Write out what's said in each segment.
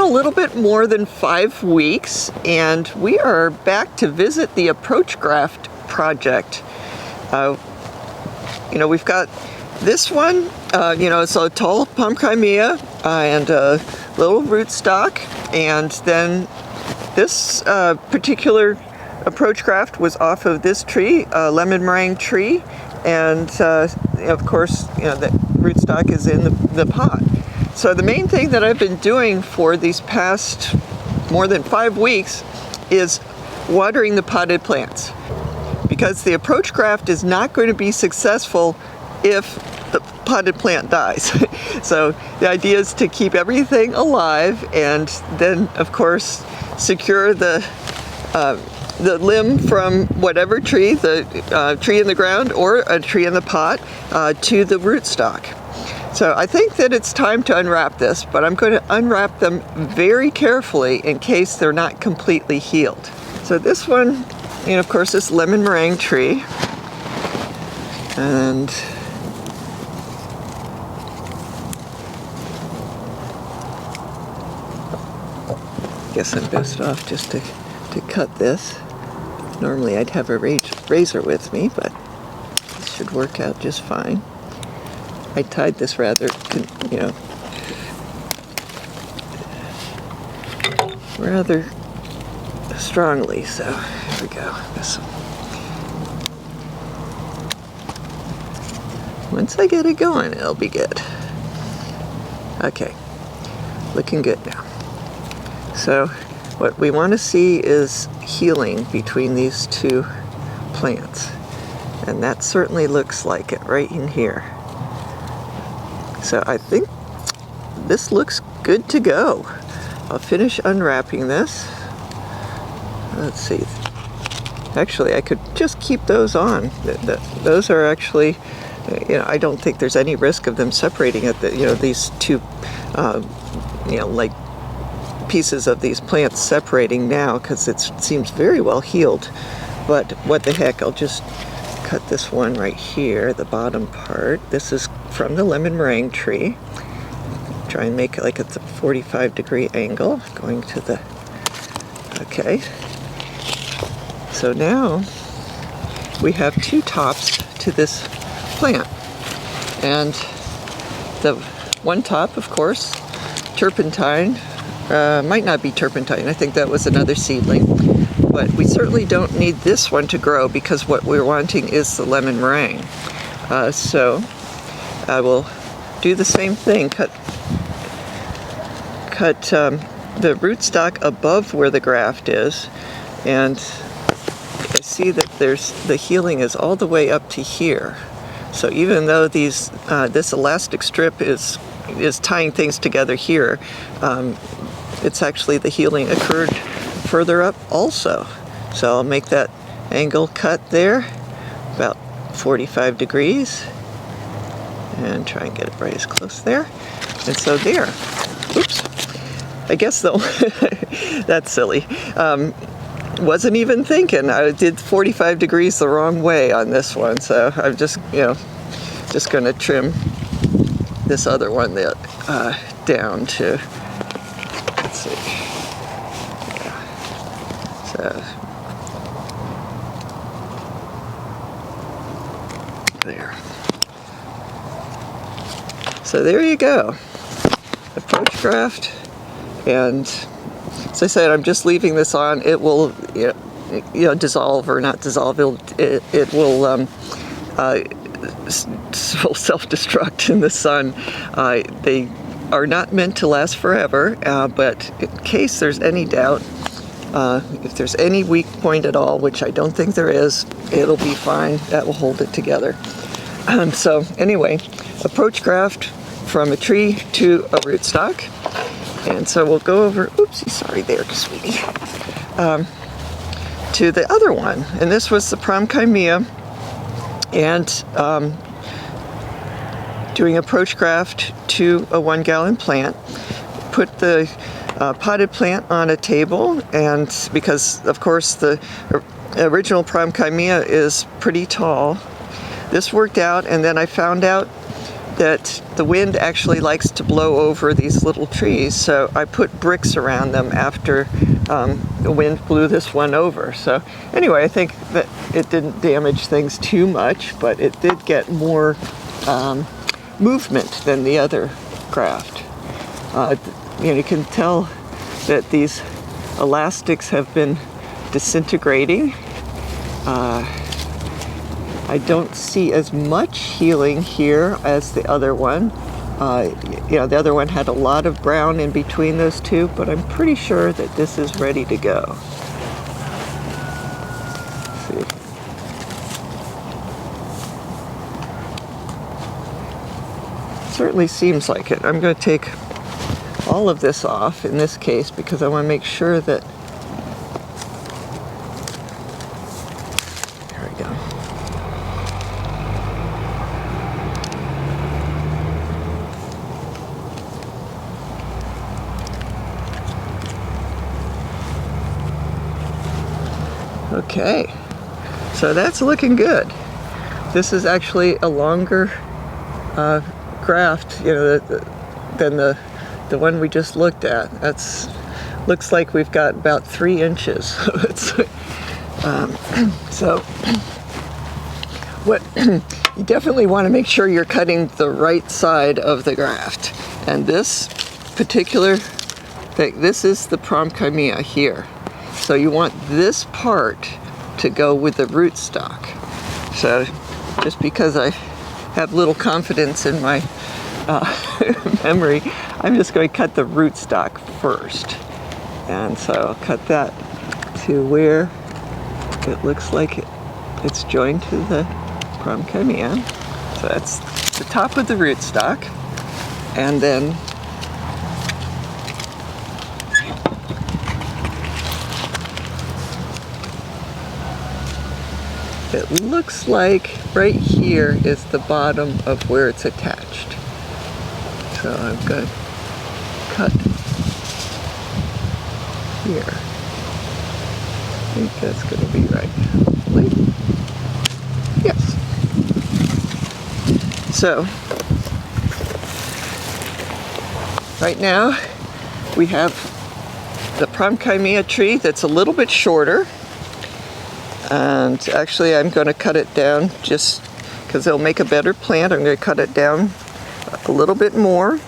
a little bit more than 5 weeks, and we are back to visit the Approach Graft project. We've got this one, it's a tall palm chimea and a little rootstock, and then this particular Approach Graft was off of this tree, a lemon meringue tree, and of course, the rootstock is in the pot. So the main thing that I've been doing for these past more than 5 weeks is watering the potted plants, because the Approach Graft is not going to be successful if the potted plant dies. So the idea is to keep everything alive, and then of course secure the limb from whatever tree, the tree in the ground or a tree in the pot, to the rootstock. So I think that it's time to unwrap this, but I'm going to unwrap them very carefully in case they're not completely healed. So this one, of course, this lemon meringue tree, and I guess I'm best off just to cut this. Normally I'd have a razor with me, but this should work out just fine. I tied this rather strongly, so here we go. Once I get it going, it'll be good. Okay, looking good now. So what we want to see is healing between these two plants, and that certainly looks like it right in here. So I think this looks good to go. I'll finish unwrapping this. Let's see. Actually, I could just keep those on. Those are actually, I don't think there's any risk of them separating at these two, like pieces of these plants separating now, because it seems very well healed. But what the heck, I'll just cut this one right here, the bottom part. This is from the lemon meringue tree. Try and make it like it's a 45-degree angle going to the, okay. So now we have two tops to this plant. And the one top, of course, turpentine, might not be turpentine, I think that was another seedling. But we certainly don't need this one to grow, because what we're wanting is the lemon meringue. So I will do the same thing, cut the rootstock above where the graft is, and I see that the healing is all the way up to here. So even though this elastic strip is tying things together here, it's actually, the healing occurred further up also. So I'll make that angle cut there, about 45 degrees, and try and get it right as close there. And so there. Oops. I guess though, that's silly. Wasn't even thinking. I did 45 degrees the wrong way on this one, so I'm just going to trim this other one down to, let's see. So there. So there you go. Approach graft, and as I said, I'm just leaving this on. It will, dissolve or not dissolve. It will self-destruct in the sun. They are not meant to last forever, but in case there's any doubt, if there's any weak point at all, which I don't think there is, it'll be fine. That will hold it together. So anyway, approach graft from a tree to a rootstock. And so we'll go over, oopsie, sorry there, sweetie, to the other one. And this was the prom chimea, and doing approach graft to a 1-gallon plant. Put the potted plant on a table, and because of course the original prom chimea is pretty tall, this worked out. And then I found out that the wind actually likes to blow over these little trees, so I put bricks around them after the wind blew this one over. So anyway, I think that it didn't damage things too much, but it did get more movement than the other graft. You can tell that these elastics have been disintegrating. I don't see as much healing here as the other one. The other one had a lot of brown in between those two, but I'm pretty sure that this is ready to go. Let's see. Certainly seems like it. I'm going to take all of this off in this case because I want to make sure that. There we go. Okay, so that's looking good. This is actually a longer graft, than the one we just looked at. That's looks like we've got about 3 inches. So what you definitely want to make sure you're cutting the right side of the graft. And this particular thing, this is the Promchimea here. So you want this part to go with the rootstock. So just because I have little confidence in my memory, I'm just going to cut the rootstock first. And so I'll cut that to where it looks like it's joined to the Promchimea. So that's the top of the rootstock. And then it looks like right here is the bottom of where it's attached. So I'm going to cut here. I think that's going to be right. Hopefully. Yes. So right now we have the Promchimea tree that's a little bit shorter. And actually I'm going to cut it down just because it'll make a better plant. I'm going to cut it down a little bit more.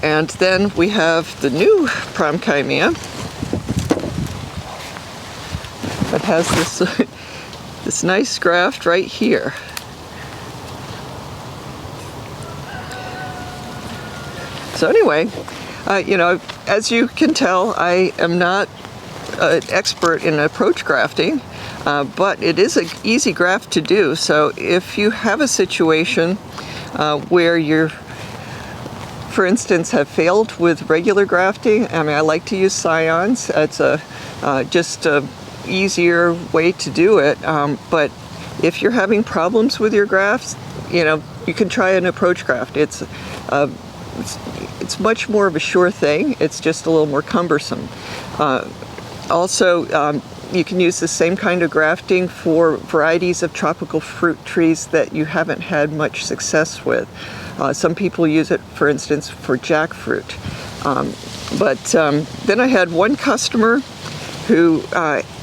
And then we have the new Promchimea that has this, this nice graft right here. So anyway, as you can tell, I am not an expert in approach grafting, but it is an easy graft to do. So if you have a situation where you're, for instance, have failed with regular grafting, I like to use scions. It's just a easier way to do it. But if you're having problems with your grafts, you can try an approach graft. It's much more of a sure thing. It's just a little more cumbersome. Also, you can use the same kind of grafting for varieties of tropical fruit trees that you haven't had much success with. Some people use it, for instance, for jackfruit. But then I had one customer who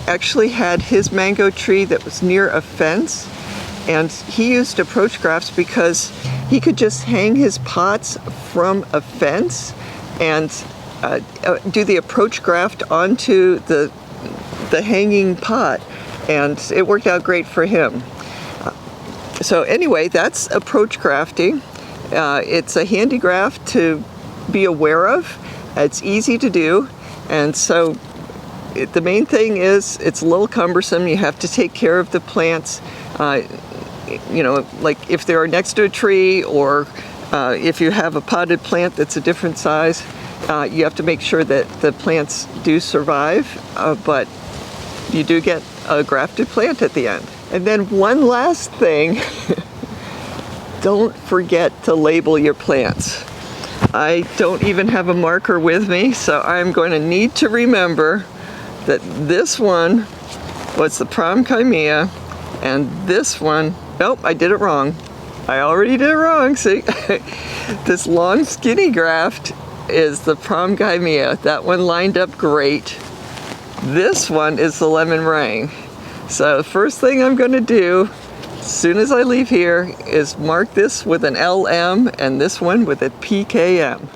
actually had his mango tree that was near a fence, and he used approach grafts because he could just hang his pots from a fence and do the approach graft onto the hanging pot, and it worked out great for him. So anyway, that's approach grafting. It's a handy graft to be aware of. It's easy to do, and so the main thing is it's a little cumbersome. You have to take care of the plants, like if they're next to a tree, or if you have a potted plant that's a different size. You have to make sure that the plants do survive, but you do get a grafted plant at the end. And then one last thing, don't forget to label your plants. I don't even have a marker with me, so I'm going to need to remember that this one was the Promchimea, and this one, nope, I did it wrong. I already did it wrong. See, this long skinny graft is the prom Gymea. That one lined up great. This one is the lemon meringue. So the first thing I'm going to do as soon as I leave here is mark this with an LM and this one with a PKM.